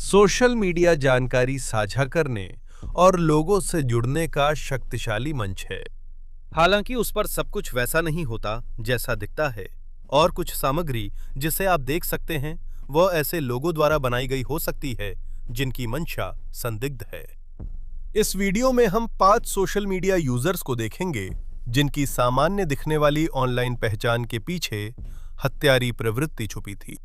Social media जानकारी साझा करने और लोगों से जुड़ने का शक्तिशाली मंच है। हालांकि उस पर सब कुछ वैसा नहीं होता जैसा दिखता है, और कुछ सामग्री जिसे आप देख सकते हैं वह ऐसे लोगों द्वारा बनाई गई हो सकती है जिनकी मंशा संदिग्ध है। इस वीडियो में हम 5 सोशल मीडिया यूजर्स को देखेंगे जिनकी सामान्य दिखने वाली ऑनलाइन पहचान के पीछे हत्यारी प्रवृत्ति छुपी थी।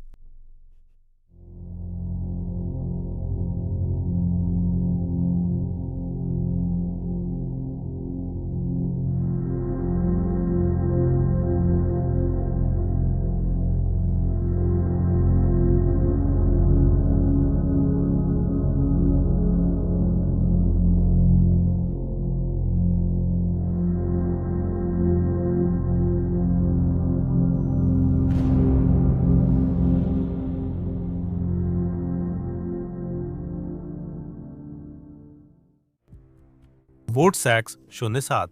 वोटसैक्स 07।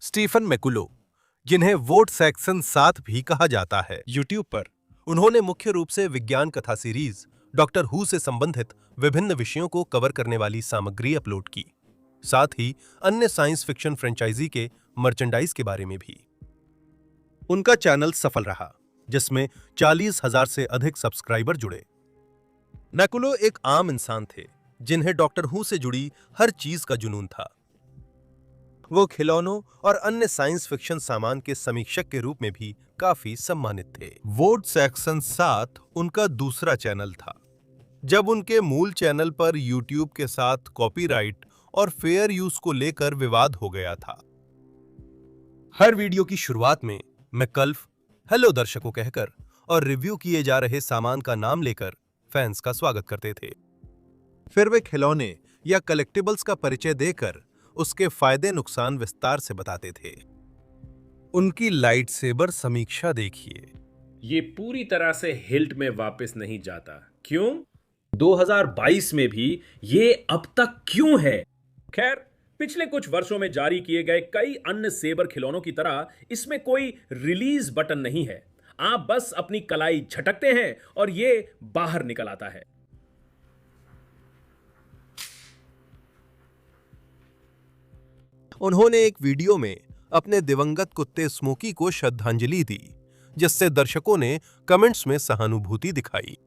स्टीफन मैकुलो, जिन्हें वोटसैक्सन 7 भी कहा जाता है, यूट्यूब पर उन्होंने मुख्य रूप से विज्ञान कथा सीरीज डॉक्टर हू से संबंधित विभिन्न विषयों को कवर करने वाली सामग्री अपलोड की, साथ ही अन्य साइंस फिक्शन फ्रेंचाइजी के मर्चेंडाइज के बारे में भी। उनका चैनल सफल रहा, जिसमें 40,000 से अधिक सब्सक्राइबर जुड़े। मैकुलो एक आम इंसान थे जिन्हें डॉक्टर हू से जुड़ी हर चीज का जुनून था। वो खिलौनों और अन्य साइंस फिक्शन सामान के समीक्षक के रूप में भी काफी सम्मानित थे। वोटसैक्सन 7 उनका दूसरा चैनल था। जब उनके मूल चैनल पर यूट्यूब के साथ कॉपीराइट और फेयर यूज को लेकर विवाद हो गया था। हर वीडियो की शुरुआत में मैकल्फ हेलो दर्शकों कहकर और रिव्यू किए जा रहे सामान का नाम लेकर फैंस का स्वागत करते थे। फिर वे खिलौने या कलेक्टिबल्स का परिचय देकर उसके फायदे नुकसान विस्तार से बताते थे। उनकी लाइट सेबर समीक्षा देखिए। ये पूरी तरह से हिल्ट में वापस नहीं जाता। क्यों? 2022 में भी ये अब तक क्यों है? खैर, पिछले कुछ वर्षों में जारी किए गए कई अन्य सेबर खिलौनों की तरह इसमें कोई रिलीज बटन नहीं है। आप बस अपनी कलाई झटकते हैं और ये बाहर निकल आता है। उन्होंने एक वीडियो में अपने दिवंगत कुत्ते स्मोकी को श्रद्धांजलि दी, जिससे दर्शकों ने कमेंट्स में सहानुभूति दिखाई।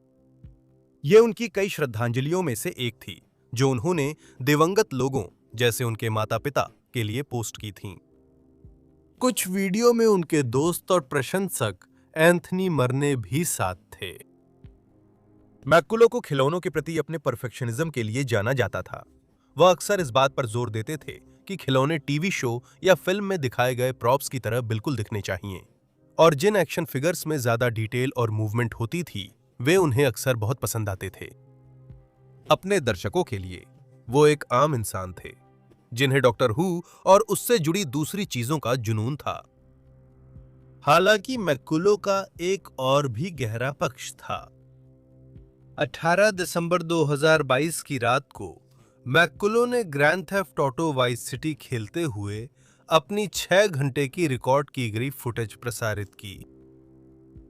ये उनकी कई श्रद्धांजलियों में से एक थी जो उन्होंने दिवंगत लोगों जैसे उनके माता-पिता के लिए पोस्ट की थीं। कुछ वीडियो में उनके दोस्त और प्रशंसक एंथनी मरने भी साथ थे। मैकुलो को खिलौनों के प्रति अपने परफेक्शनिज्म के लिए जाना जाता था। वह अक्सर इस बात पर जोर देते थे कि खिलौने टीवी शो या फिल्म में दिखाए गए प्रॉप्स की तरह बिल्कुल दिखने चाहिए, और जिन एक्शन फिगर्स में ज्यादा डिटेल और मूवमेंट होती थी वे उन्हें अक्सर बहुत पसंद आते थे। अपने दर्शकों के लिए वो एक आम इंसान थे जिन्हें डॉक्टर हू और उससे जुड़ी दूसरी चीजों का जुनून था। हालांकि मैकुलो का एक और भी गहरा पक्ष था। 18 दिसंबर 2022 की रात को मैकुलो ने grand theft auto vice city खेलते हुए अपनी 6 घंटे की रिकॉर्ड की गई फुटेज प्रसारित की।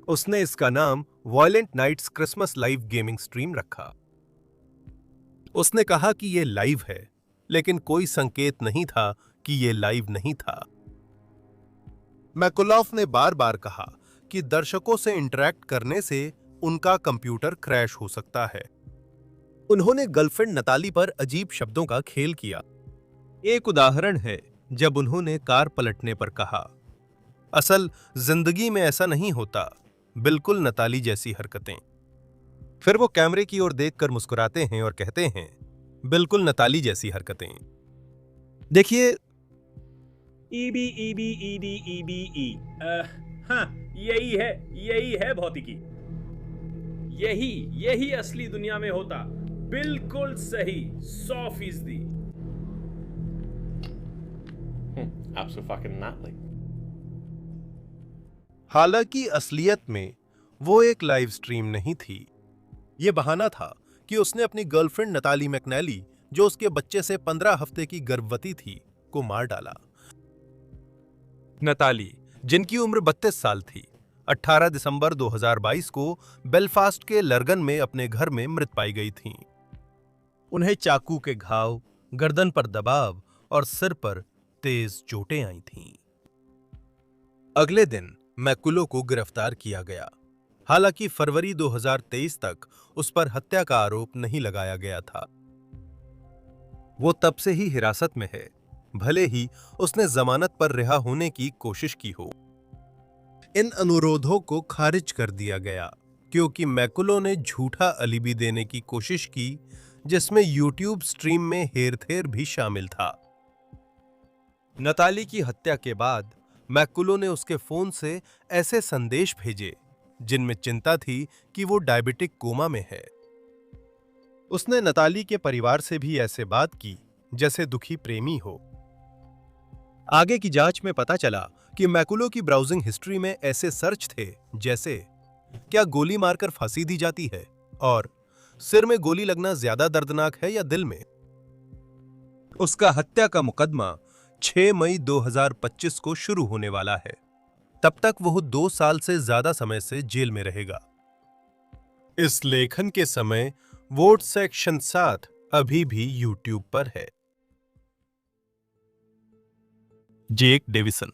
उसने इसका नाम violent nights Christmas live gaming stream रखा। उसने कहा कि यह लाइव है, लेकिन कोई संकेत नहीं था कि यह लाइव नहीं था। मैकुलोफ ने बार बार कहा कि दर्शकों से इंटरैक्ट करने से उनका कंप्यूटर क्रैश हो सकता है। उन्होंने गर्लफ्रेंड नताली पर अजीब शब्दों का खेल किया। एक उदाहरण है जब उन्होंने कार पलटने पर कहा, असल जिंदगी में ऐसा नहीं होता, बिल्कुल नताली जैसी हरकतें। फिर वो कैमरे की ओर देखकर मुस्कुराते हैं और कहते हैं, बिल्कुल नताली जैसी हरकतें। देखिए, ईबी ईबी ईडी ईबी ई। हाँ, यही है भौतिकी। यही असली दुनिया में होता। बिल्कुल सही, 100%। Absolutely. हालांकि असलियत में वो एक लाइव स्ट्रीम नहीं थी। ये बहाना था कि उसने अपनी गर्लफ्रेंड नताली मैकनैली, जो उसके बच्चे से 15 हफ्ते की गर्भवती थी, को मार डाला। नताली, जिनकी उम्र 32 साल थी, 18 दिसंबर 2022 को बेलफास्ट के लर्गन में अपने घर में मृत पाई गई थीं। उन्हें चाकू के घाव, गर्दन पर दबाव और सिर पर तेज चोटें आई थीं। अगले दिन मैकुलो को गिरफ्तार किया गया। हालांकि फरवरी 2023 तक उस पर हत्या का आरोप नहीं लगाया गया था। वो तब से ही हिरासत में है, भले ही उसने जमानत पर रिहा होने की कोशिश की हो। इन अनुरोधों को खारिज कर दिया गया क्योंकि मैकुलो ने झूठा अलिबी देने की कोशिश की, जिसमें यूट्यूब स्ट्रीम में हेरफेर भी शामिल था। नताली की हत्या के बाद मैकुलो ने उसके फोन से ऐसे संदेश भेजे जिनमें चिंता थी कि वो डायबिटिक कोमा में है। उसने नताली के परिवार से भी ऐसे बात की जैसे दुखी प्रेमी हो। आगे की जांच में पता चला कि मैकुलो की ब्राउजिंग हिस्ट्री में ऐसे सर्च थे जैसे क्या गोली मारकर फांसी दी जाती है और सिर में गोली लगना ज्यादा दर्दनाक है या दिल में। उसका हत्या का मुकदमा 6 मई 2025 को शुरू होने वाला है। तब तक वो 2 साल से ज्यादा समय से जेल में रहेगा। इस लेखन के समय वोट सेक्शन 7 अभी भी यूट्यूब पर है। जेक डेविसन।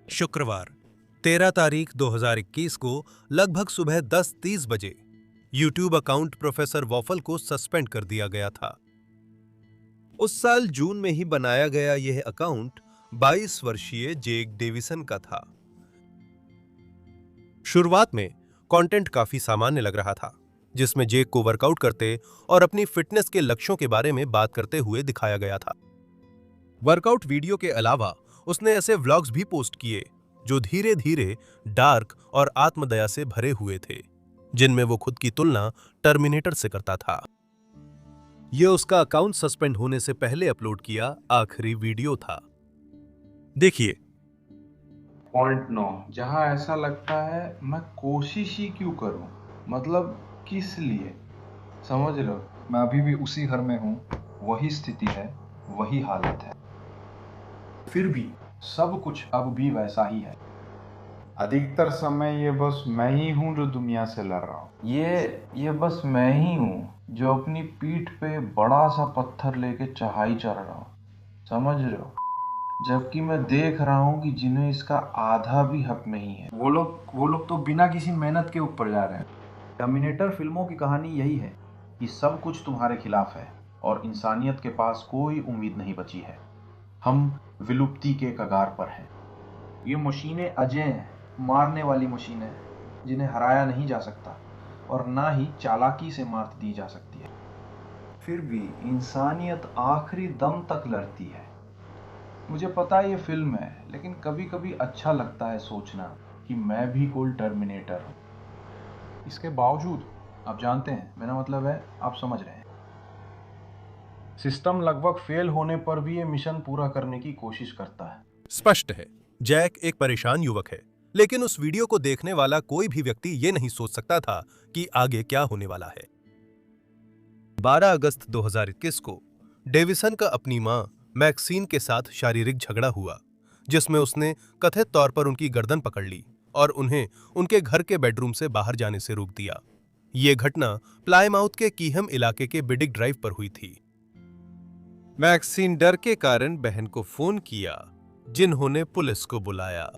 शुक्रवार 13 तारीख 2021 को लगभग सुबह 10:30 बजे यूट्यूब अकाउंट प्रोफेसर वॉफल को सस्पेंड कर दिया गया था। उस साल जून में ही बनाया गया यह अकाउंट 22 वर्षीय जेक डेविसन का था। शुरुआत में कंटेंट काफी सामान्य लग रहा था, जिसमें जेक को वर्कआउट करते और अपनी फिटनेस के लक्ष्यों के बारे में बात करते हुए दिखाया गया था। वर्कआउट वीडियो के अलावा उसने ऐसे व्लॉग्स भी पोस्ट किए जो धीरे धीरे डार्क और आत्मदया से भरे हुए थे, जिनमें वो खुद की तुलना टर्मिनेटर से करता था। यह उसका अकाउंट सस्पेंड होने से पहले अपलोड किया आखिरी वीडियो था। देखिए। पॉइंट 9, जहाँ ऐसा लगता है मैं कोशिश ही क्यों करूं, मतलब किस लिए, समझ लो। मैं अभी भी उसी घर में हूँ, वही स्थिति है, वही हालत है, फिर भी सब कुछ अब भी वैसा ही है। अधिकतर समय ये बस मैं ही हूँ जो दुनिया से लड़ रहा हूँ। ये बस मैं ही हूँ जो अपनी पीठ पे बड़ा सा पत्थर लेके चढ़ाई चढ़ रहा हूँ, समझ रहे हो। जबकि मैं देख रहा हूँ कि जिन्हें इसका आधा भी हक नहीं है, वो लोग तो बिना किसी मेहनत के ऊपर जा रहे हैं। टर्मिनेटर फिल्मों की कहानी यही है कि सब कुछ तुम्हारे खिलाफ है और इंसानियत के पास कोई उम्मीद नहीं बची है। हम विलुप्ति के कगार पर हैं। ये मशीनें अजय हैं, मारने वाली मशीनें जिन्हें हराया नहीं जा सकता और ना ही चालाकी से मात दी जा सकती है। फिर भी इंसानियत आखिरी दम तक लड़ती है। मुझे पता है ये फिल्म है, लेकिन कभी कभी अच्छा लगता है सोचना कि मैं भी कोई टर्मिनेटर हूँ। इसके बावजूद आप जानते हैं, मेरा मतलब है आप समझ रहे हैं। सिस्टम लगभग फेल होने पर भी ये मिशन पूरा करने की कोशिश करता है। स्पष्ट है, जैक एक परेशान युवक है, लेकिन उस वीडियो को देखने वाला कोई भी व्यक्ति ये नहीं सोच सकता था कि आगे क्या होने वाला है। 12 अगस्त 2021 को डेविसन का अपनी मां मैक्सीन के साथ शारीरिक झगड़ा हुआ, जिसमें उसने कथित तौर पर उनकी गर्दन पकड़ ली और उन्हें उनके घर के बेडरूम से बाहर जाने से रोक दिया। ये घटना प्लायमाउथ के कीहम इलाके के बिडिक ड्राइव पर हुई थी। मैक्सीन डर के कारण बहन को फोन किया, जिन्होंने पुलिस को बुलाया।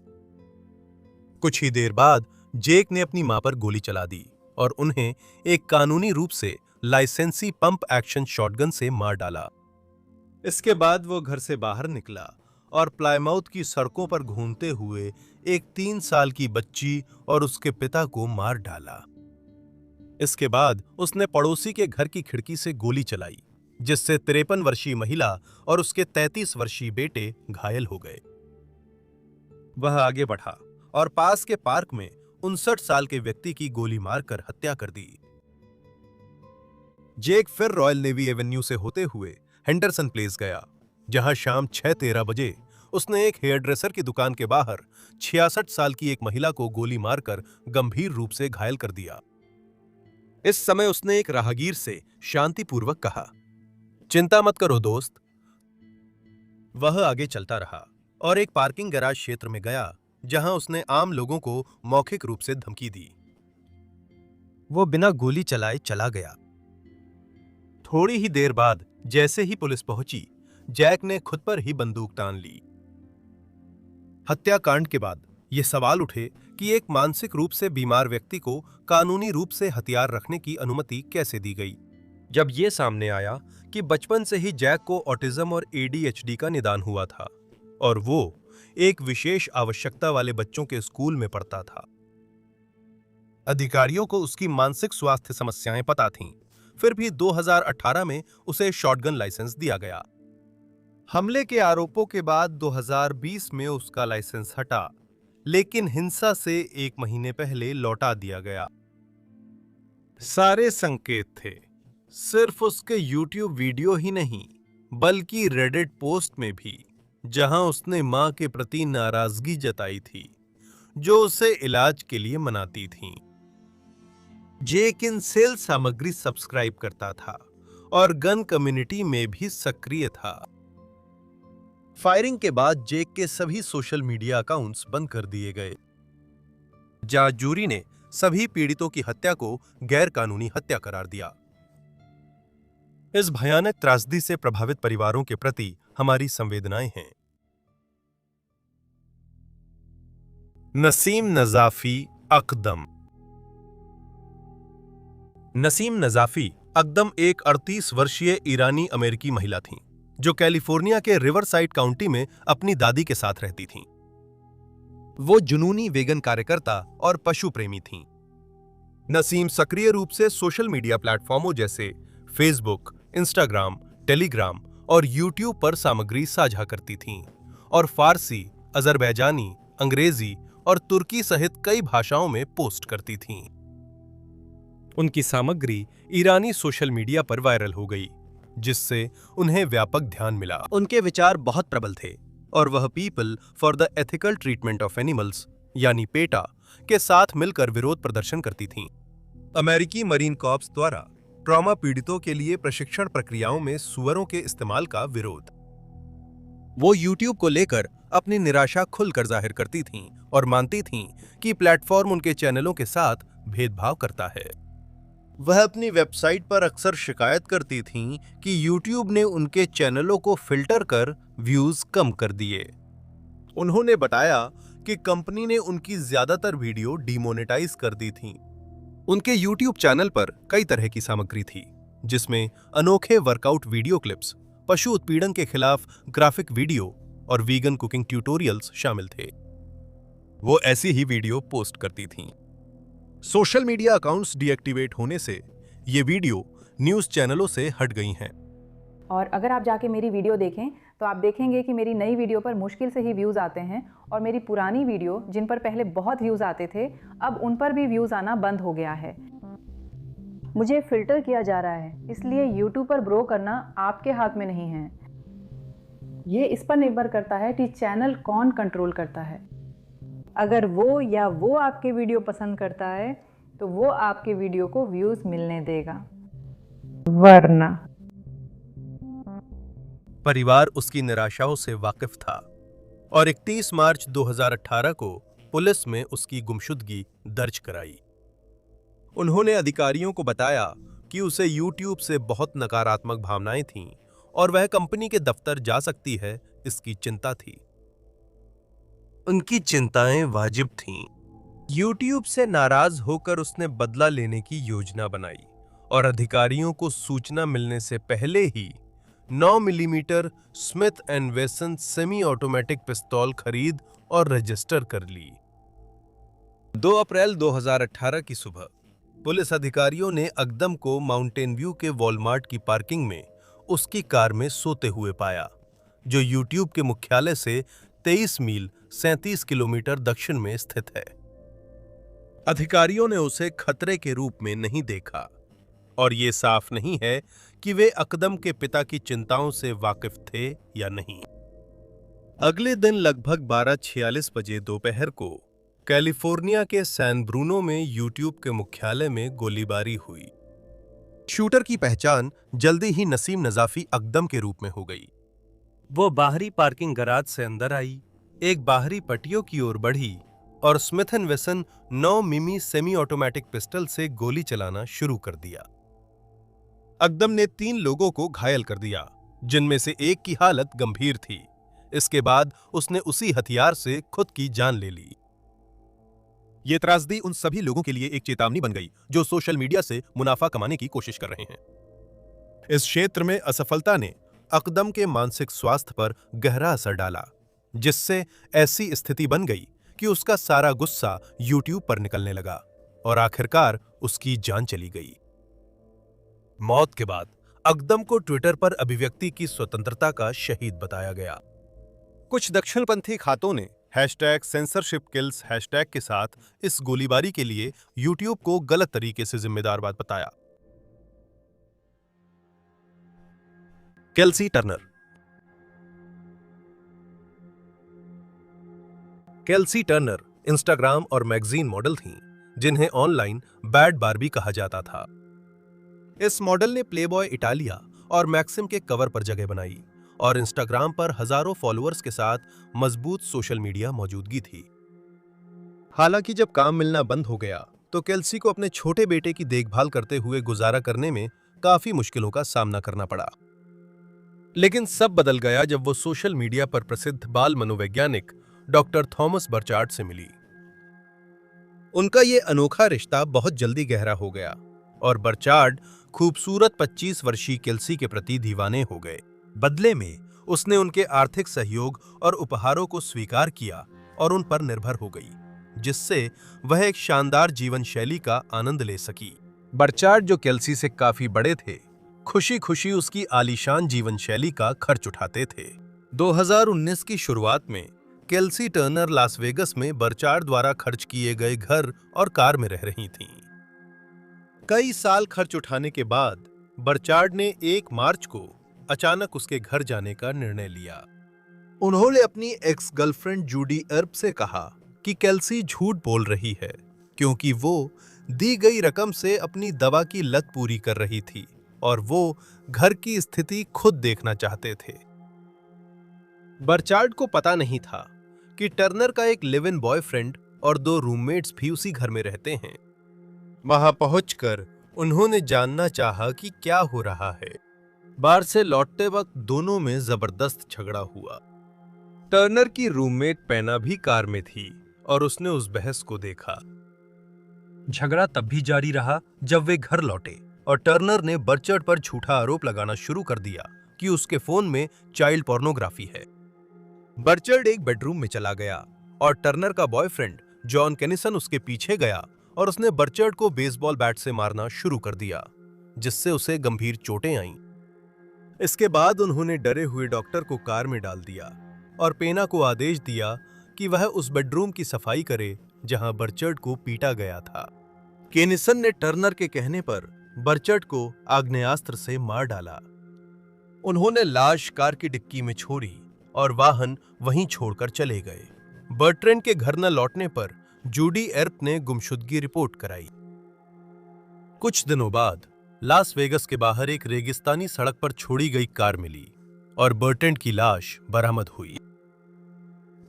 कुछ ही देर बाद जेक ने अपनी मां पर गोली चला दी और उन्हें एक कानूनी रूप से लाइसेंसी पंप एक्शन शॉटगन से मार डाला। इसके बाद वो घर से बाहर निकला और प्लायमाउथ की सड़कों पर घूमते हुए एक 3 साल की बच्ची और उसके पिता को मार डाला। इसके बाद उसने पड़ोसी के घर की खिड़की से गोली चलाई, जिससे 53 वर्षीय महिला और उसके 33 वर्षीय बेटे घायल हो गए। वह आगे बढ़ा और पास के पार्क में 59 साल के व्यक्ति की गोली मारकर हत्या कर दी। जेक फिर रॉयल नेवी एवेन्यू से होते हुए हेंडरसन प्लेस गया, जहां शाम 6:13 बजे उसने एक हेयर ड्रेसर की दुकान के बाहर 66 साल की एक महिला को गोली मारकर गंभीर रूप से घायल कर दिया। इस समय उसने एक राहगीर से शांतिपूर्वक कहा, चिंता मत करो दोस्त। वह आगे चलता रहा और एक पार्किंग गैराज क्षेत्र में गया जहां उसने आम लोगों को मौखिक रूप से धमकी दी। वो बिना गोली चलाए चला गया। थोड़ी ही देर बाद जैसे ही पुलिस पहुंची, जैक ने खुद पर ही बंदूक तान ली। हत्याकांड के बाद ये सवाल उठे कि एक मानसिक रूप से बीमार व्यक्ति को कानूनी रूप से हथियार रखने की अनुमति कैसे दी गई। जब ये सामने आया कि बचपन से ही जैक को ऑटिज्म और ADHD का निदान हुआ था और वो एक विशेष आवश्यकता वाले बच्चों के स्कूल में पढ़ता था। अधिकारियों को उसकी मानसिक स्वास्थ्य समस्याएं पता थीं, फिर भी 2018 में उसे शॉटगन लाइसेंस दिया गया। हमले के आरोपों के बाद 2020 में उसका लाइसेंस हटा, लेकिन हिंसा से 1 महीने पहले लौटा दिया गया। सारे संकेत थे, सिर्फ उसके YouTube वीडियो ही नहीं, बल्कि रेडिट पोस्ट में भी, जहां उसने मां के प्रति नाराजगी जताई थी, जो उसे इलाज के लिए मनाती थीं। जेक इन सेल सामग्री सब्सक्राइब करता था और गन कम्युनिटी में भी सक्रिय था। फायरिंग के बाद जेक के सभी सोशल मीडिया अकाउंट्स बंद कर दिए गए। जज जूरी ने सभी पीड़ितों की हत्या को गैरकानूनी हत्या करार दिया। इस भयानक त्रासदी से प्रभावित परिवारों के प्रति हमारी संवेदनाएं हैं। नसीम नजाफी अकदम। नसीम नजाफी अकदम एक 38 वर्षीय ईरानी अमेरिकी महिला थीं, जो कैलिफोर्निया के रिवरसाइड काउंटी में अपनी दादी के साथ रहती थीं। वो जुनूनी वेगन कार्यकर्ता और पशु प्रेमी थीं। नसीम सक्रिय रूप से सोशल मीडिया प्लेटफॉर्मों जैसे फेसबुक, इंस्टाग्राम, टेलीग्राम और यूट्यूब पर सामग्री साझा करती थीं और फारसी, अजरबैजानी, अंग्रेजी और तुर्की सहित कई भाषाओं में पोस्ट करती थीं। उनकी सामग्री ईरानी सोशल मीडिया पर वायरल हो गई, जिससे उन्हें व्यापक ध्यान मिला। उनके विचार बहुत प्रबल थे और वह people for the ethical treatment of animals यानी पेटा के साथ मिलकर विरोध प्रदर्शन करती थीं। अमेरिकी मरीन कॉर्प्स द्वारा ट्रॉमा पीड़ितों के लिए प्रशिक्षण प्रक्रियाओं में सुअरों के इस्तेमाल का विरोध। वो यूट्यूब को लेकर अपनी निराशा खुलकर जाहिर करती थीं और मानती थीं कि प्लेटफॉर्म उनके चैनलों के साथ भेदभाव करता है। वह अपनी वेबसाइट पर अक्सर शिकायत करती थीं कि यूट्यूब ने उनके चैनलों को फिल्टर कर व्यूज कम कर दिए। उन्होंने बताया कि कंपनी ने उनकी ज्यादातर वीडियो डिमोनेटाइज कर दी थीं। उनके यूट्यूब चैनल पर कई तरह की सामग्री थी, जिसमें अनोखे वर्कआउट वीडियो क्लिप्स, पशु उत्पीड़न के खिलाफ ग्राफिक वीडियो और वीगन कुकिंग ट्यूटोरियल्स शामिल थे। वो ऐसी ही वीडियो पोस्ट करती थीं। सोशल मीडिया अकाउंट्स डीएक्टिवेट होने से ये वीडियो न्यूज़ चैनलों से हट गई हैं। और अगर आप जाके मेरी वीडियो देखें तो आप देखेंगे कि मेरी नई वीडियो पर मुश्किल से ही व्यूज़ आते हैं और मेरी पुरानी वीडियो जिन पर पहले बहुत व्यूज़ आते थे, अब उन पर भी व्यूज़ आना बंद हो गया है। मुझे फ़िल्टर किया जा रहा है, इसलिए यूट्यूब पर ग्रो करना आपके हाथ में नहीं है। ये इस पर निर्भर करता है कि चैनल कौन कंट्रोल करता है। अगर वो या वो आपके वीडियो पसंद करता है तो वो आपके वीडियो को व्यूज़ मिलने देगा, वरना। परिवार उसकी निराशाओं से वाकिफ था और 31 मार्च 2018 को पुलिस में उसकी गुमशुदगी दर्ज कराई। उन्होंने अधिकारियों को बताया कि उसे यूट्यूब से बहुत नकारात्मक भावनाएं थीं और वह कंपनी के दफ्तर जा सकती है, इसकी चिंता थी। उनकी चिंताएं वाजिब थीं। यूट्यूब से नाराज होकर उसने बदला लेने की योजना बनाई और अधिकारियों को सूचना मिलने से पहले ही 9 मिलीमीटर स्मिथ एंड वेसन सेमी ऑटोमेटिक पिस्तौल खरीद और रजिस्टर कर ली। 2 अप्रैल 2018 की सुबह पुलिस अधिकारियों ने अकदम को माउंटेन व्यू के वॉलमार्ट की पार्किंग में उसकी कार में सोते हुए पाया, जो यूट्यूब के मुख्यालय से 23 मील 37 किलोमीटर दक्षिण में स्थित है। अधिकारियों ने उसे खतरे के रूप में नहीं देखा और ये साफ नहीं है कि वे अकदम के पिता की चिंताओं से वाकिफ थे या नहीं। अगले दिन लगभग 12:46 बजे दोपहर को कैलिफोर्निया के सैन ब्रूनो में यूट्यूब के मुख्यालय में गोलीबारी हुई। शूटर की पहचान जल्दी ही नसीम नजाफी अकदम के रूप में हो गई। वो बाहरी पार्किंग गराज से अंदर आई, एक बाहरी पटियों की ओर बढ़ी और स्मिथ एंड वेसन 9 मिमी सेमी ऑटोमेटिक पिस्टल से गोली चलाना शुरू कर दिया। अकदम ने 3 लोगों को घायल कर दिया, जिनमें से एक की हालत गंभीर थी। इसके बाद उसने उसी हथियार से खुद की जान ले ली। ये त्रासदी उन सभी लोगों के लिए एक चेतावनी बन गई जो सोशल मीडिया से मुनाफा कमाने की कोशिश कर रहे हैं। इस क्षेत्र में असफलता ने अकदम के मानसिक स्वास्थ्य पर गहरा असर डाला, जिससे ऐसी स्थिति बन गई कि उसका सारा गुस्सा यूट्यूब पर निकलने लगा और आखिरकार उसकी जान चली गई। मौत के बाद अकदम को ट्विटर पर अभिव्यक्ति की स्वतंत्रता का शहीद बताया गया। कुछ दक्षिणपंथी खातों ने #censorshipkills हैशटैग के साथ इस गोलीबारी के लिए यूट्यूब को गलत तरीके से जिम्मेदार बताया। Kelsey Turner. Kelsey Turner Instagram और मैगजीन मॉडल थीं, जिन्हें ऑनलाइन बैड बार्बी कहा जाता था। इस मॉडल ने प्लेबॉय इटालिया और मैक्सिम के कवर पर जगह बनाई और इंस्टाग्राम पर हजारों फॉलोअर्स के साथ मजबूत सोशल मीडिया मौजूदगी थी। हालांकि जब काम मिलना बंद हो गया तो केल्सी को अपने छोटे बेटे की देखभाल करते हुए गुजारा करने में काफी मुश्किलों का सामना करना पड़ा। लेकिन सब बदल गया जब वो सोशल मीडिया पर प्रसिद्ध बाल मनोवैज्ञानिक डॉक्टर थॉमस बर्चार्ड से मिली। उनका ये अनोखा रिश्ता बहुत जल्दी गहरा हो गया और बर्चार्ड खूबसूरत 25 वर्षीय केल्सी के प्रति दीवाने हो गए। बदले में उसने उनके आर्थिक सहयोग और उपहारों को स्वीकार किया और उन पर निर्भर हो गई, जिससे वह एक शानदार जीवन शैली का आनंद ले सकी। बर्चार्ड, जो केल्सी से काफी बड़े थे, खुशी खुशी उसकी आलीशान जीवन शैली का खर्च उठाते थे। 2019 की शुरुआत में केल्सी टर्नर लास वेगस में बर्चार्ड द्वारा खर्च किए गए घर और कार में रह रही थीं। कई साल खर्च उठाने के बाद बर्चार्ड ने 1 मार्च को अचानक उसके घर जाने का निर्णय लिया। उन्होंने अपनी एक्स गर्लफ्रेंड जूडी एर्ब से कहा कि केल्सी झूठ बोल रही है क्योंकि वो दी गई रकम से अपनी दवा की लत पूरी कर रही थी और वो घर की स्थिति खुद देखना चाहते थे। बर्चार्ड को पता नहीं था कि टर्नर का एक लिव इन बॉयफ्रेंड और 2 रूममेट्स भी उसी घर में रहते हैं। वहां पहुंचकर उन्होंने जानना चाहा कि क्या हो रहा है। बार से लौटते वक्त दोनों में जबरदस्त झगड़ा हुआ। टर्नर की रूममेट पैना भी कार में थी और उसने उस बहस को देखा। झगड़ा तब भी जारी रहा जब वे घर लौटे और टर्नर ने बर्चार्ड पर झूठा आरोप लगाना शुरू कर दिया कि उसके फोन में चाइल्ड पोर्नोग्राफी है। बर्चार्ड एक बेडरूम में चला गया और टर्नर का बॉयफ्रेंड जॉन केनिसन उसके पीछे गया और उसने बर्चार्ड को बेसबॉल बैट से मारना शुरू कर दिया, जिससे उसे गंभीर चोटें आईं। इसके बाद उन्होंने डरे हुए डॉक्टर को कार में डाल दिया और पेना को आदेश दिया कि वह उस बेडरूम की सफाई करे जहां बर्चार्ड को पीटा गया था। केनिसन ने टर्नर के कहने पर बर्चार्ड को आग्नेयास्त्र से मार डाला। उन्होंने लाश कार की डिक्की में छोड़ी और वाहन वहीं छोड़कर चले गए। बर्ट्रेंड के घर न लौटने पर जूडी एर्ब ने गुमशुदगी रिपोर्ट कराई। कुछ दिनों बाद लास वेगस के बाहर एक रेगिस्तानी सड़क पर छोड़ी गई कार मिली और बर्ट्रेंड की लाश बरामद हुई।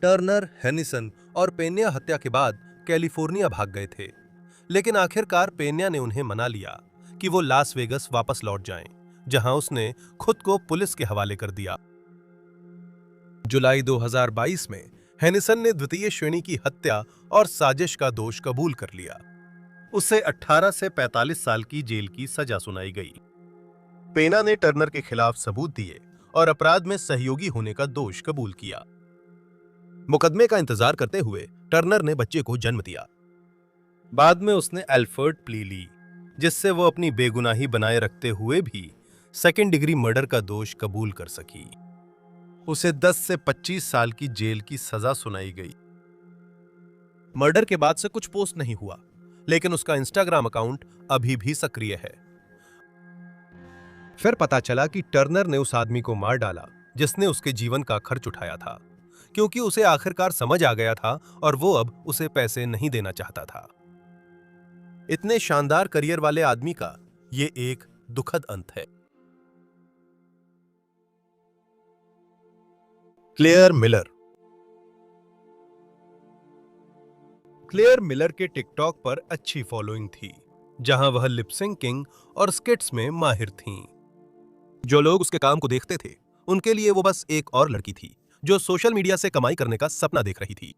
टर्नर, हेनिसन और पेन्या हत्या के बाद कैलिफोर्निया भाग गए थे, लेकिन आखिरकार पेन्या ने उन्हें मना लिया कि वो लास वेगस वापस लौट जाएं, जहां उसने खुद को पुलिस के हवाले कर दिया। जुलाई 2022 में हेनिसन ने द्वितीय श्रेणी की हत्या और साजिश का दोष कबूल कर लिया। उसे 18 से 45 साल की जेल की सजा सुनाई गई। पेना ने टर्नर के खिलाफ सबूत दिए और अपराध में सहयोगी होने का दोष कबूल किया। मुकदमे का इंतजार करते हुए टर्नर ने बच्चे को जन्म दिया। बाद में उसने एल्फर्ड प्ली ली, जिससे वो अपनी बेगुनाही बनाए रखते हुए भी 2nd डिग्री मर्डर का दोष कबूल कर सकी। उसे 10 से 25 साल की जेल की सजा सुनाई गई। मर्डर के बाद से कुछ पोस्ट नहीं हुआ, लेकिन उसका इंस्टाग्राम अकाउंट अभी भी सक्रिय है। फिर पता चला कि टर्नर ने उस आदमी को मार डाला जिसने उसके जीवन का खर्च उठाया था, क्योंकि उसे आखिरकार समझ आ गया था और वो अब उसे पैसे नहीं देना चाहता था। इतने शानदार करियर वाले आदमी का ये एक दुखद अंत है। Claire Miller. क्लेयर मिलर के टिकटॉक पर अच्छी फॉलोइंग थी, जहां वह लिप सिंकिंग और स्किट्स में माहिर थीं। जो लोग उसके काम को देखते थे, उनके लिए वो बस एक और लड़की थी जो सोशल मीडिया से कमाई करने का सपना देख रही थी।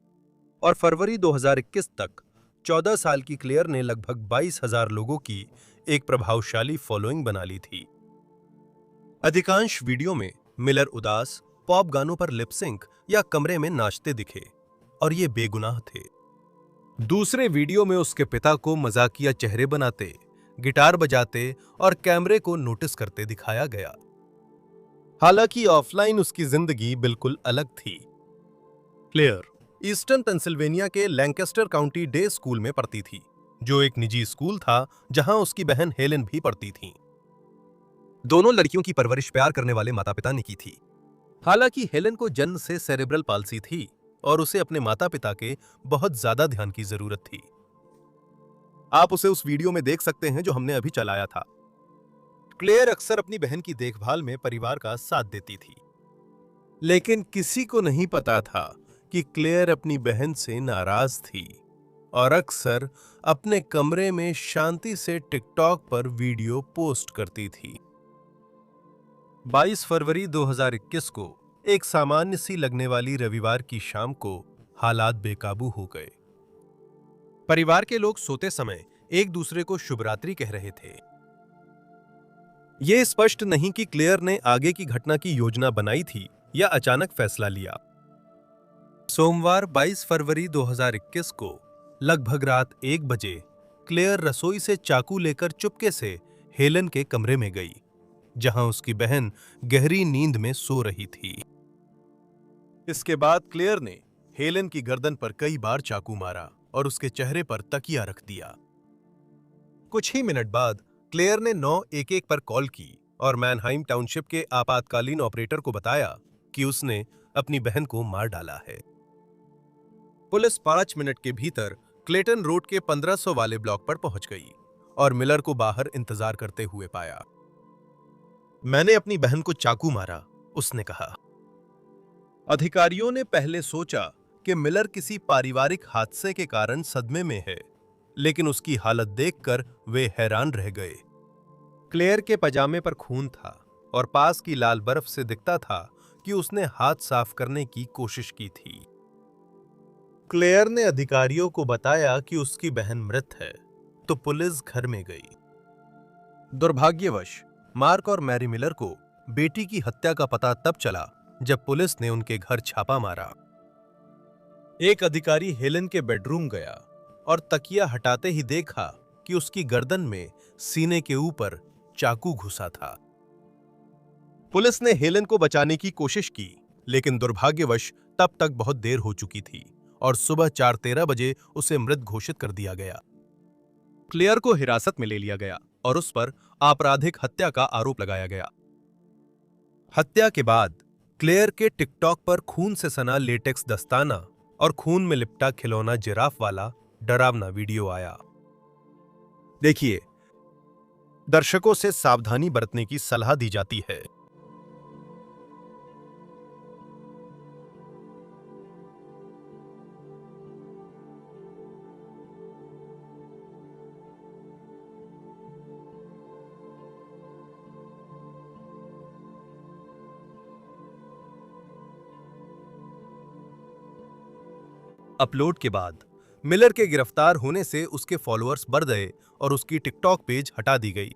और फरवरी 2021 तक 14 साल की क्लेयर ने लगभग 22,000 लोगों की एक प्रभावशाली फॉलोइंग बना ली थी। अधिकांश वीडियो में मिलर उदास पॉप गानों पर लिप सिंक या कमरे में नाचते दिखे, और ये बेगुनाह थे। दूसरे वीडियो में उसके पिता को मजाकिया चेहरे बनाते, गिटार बजाते और कैमरे को नोटिस करते दिखाया गया। हालांकि ऑफलाइन उसकी जिंदगी बिल्कुल अलग थी। क्लेयर ईस्टर्न पेंसिल्वेनिया के लैंकेस्टर काउंटी डे स्कूल में पढ़ती थी, जो एक निजी स्कूल था जहां उसकी बहन हेलेन भी पढ़ती थी। दोनों लड़कियों की परवरिश प्यार करने वाले माता पिता ने की थी। हालांकि हेलेन को जन्म से सेरेब्रल पाल्सी थी और उसे अपने माता पिता के बहुत ज्यादा ध्यान की जरूरत थी। आप उसे उस वीडियो में देख सकते हैं जो हमने अभी चलाया था। क्लेयर अक्सर अपनी बहन की देखभाल में परिवार का साथ देती थी, लेकिन किसी को नहीं पता था कि क्लेयर अपनी बहन से नाराज थी और अक्सर अपने कमरे में शांति से टिकटॉक पर वीडियो पोस्ट करती थी। 22 फरवरी 2021 को एक सामान्य सी लगने वाली रविवार की शाम को हालात बेकाबू हो गए। परिवार के लोग सोते समय एक दूसरे को शुभ रात्रि कह रहे थे। यह स्पष्ट नहीं कि क्लेयर ने आगे की घटना की योजना बनाई थी या अचानक फैसला लिया। सोमवार 22 फरवरी 2021 को लगभग रात 1 बजे क्लेयर रसोई से चाकू लेकर चुपके से हेलन के कमरे में गई, जहां उसकी बहन गहरी नींद में सो रही थी। इसके बाद क्लेयर ने हेलन की गर्दन पर कई बार चाकू मारा और उसके चेहरे पर तकिया रख दिया। कुछ ही मिनट बाद क्लेयर ने 911 पर कॉल की और मैनहाइम टाउनशिप के आपातकालीन ऑपरेटर को बताया कि उसने अपनी बहन को मार डाला है। पुलिस 5 मिनट के भीतर क्लेटन रोड के 1500 वाले ब्लॉक पर पहुंच गई और मिलर को बाहर इंतजार करते हुए पाया। मैंने अपनी बहन को चाकू मारा, उसने कहा। अधिकारियों ने पहले सोचा कि मिलर किसी पारिवारिक हादसे के कारण सदमे में है, लेकिन उसकी हालत देखकर वे हैरान रह गए। क्लेयर के पजामे पर खून था और पास की लाल बर्फ से दिखता था कि उसने हाथ साफ करने की कोशिश की थी। क्लेयर ने अधिकारियों को बताया कि उसकी बहन मृत है, तो पुलिस घर में गई। दुर्भाग्यवश मार्क और मैरी मिलर को बेटी की हत्या का पता तब चला जब पुलिस ने उनके घर छापा मारा। एक अधिकारी हेलन के बेडरूम गया और तकिया हटाते ही देखा कि उसकी गर्दन में सीने के ऊपर चाकू घुसा था। पुलिस ने हेलन को बचाने की कोशिश की, लेकिन दुर्भाग्यवश तब तक बहुत देर हो चुकी थी और सुबह 4:13 बजे उसे मृत घोषित कर दिया गया। क्लेयर को हिरासत में ले लिया गया और उस पर आपराधिक हत्या का आरोप लगाया गया। हत्या के बाद क्लेयर के टिकटॉक पर खून से सना लेटेक्स दस्ताना और खून में लिपटा खिलौना जिराफ वाला डरावना वीडियो आया। देखिए, दर्शकों से सावधानी बरतने की सलाह दी जाती है। अपलोड के बाद मिलर के गिरफ्तार होने से उसके फॉलोअर्स बढ़ गए और उसकी टिकटॉक पेज हटा दी गई।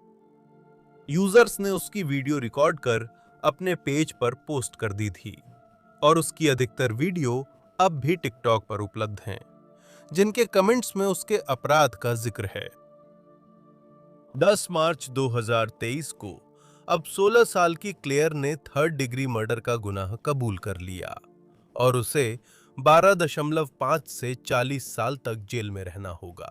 यूजर्स ने उसकी वीडियो रिकॉर्ड कर अपने पेज पर पोस्ट कर दी थी और उसकी अधिकतर वीडियो अब भी टिकटॉक पर उपलब्ध हैं, जिनके कमेंट्स में उसके अपराध का जिक्र है। 10 मार्च 2023 को अब 16 साल की क्लेयर ने 3rd डिग्री मर्डर का गुनाह कबूल कर लिया और उसे 12.5 से 40 साल तक जेल में रहना होगा।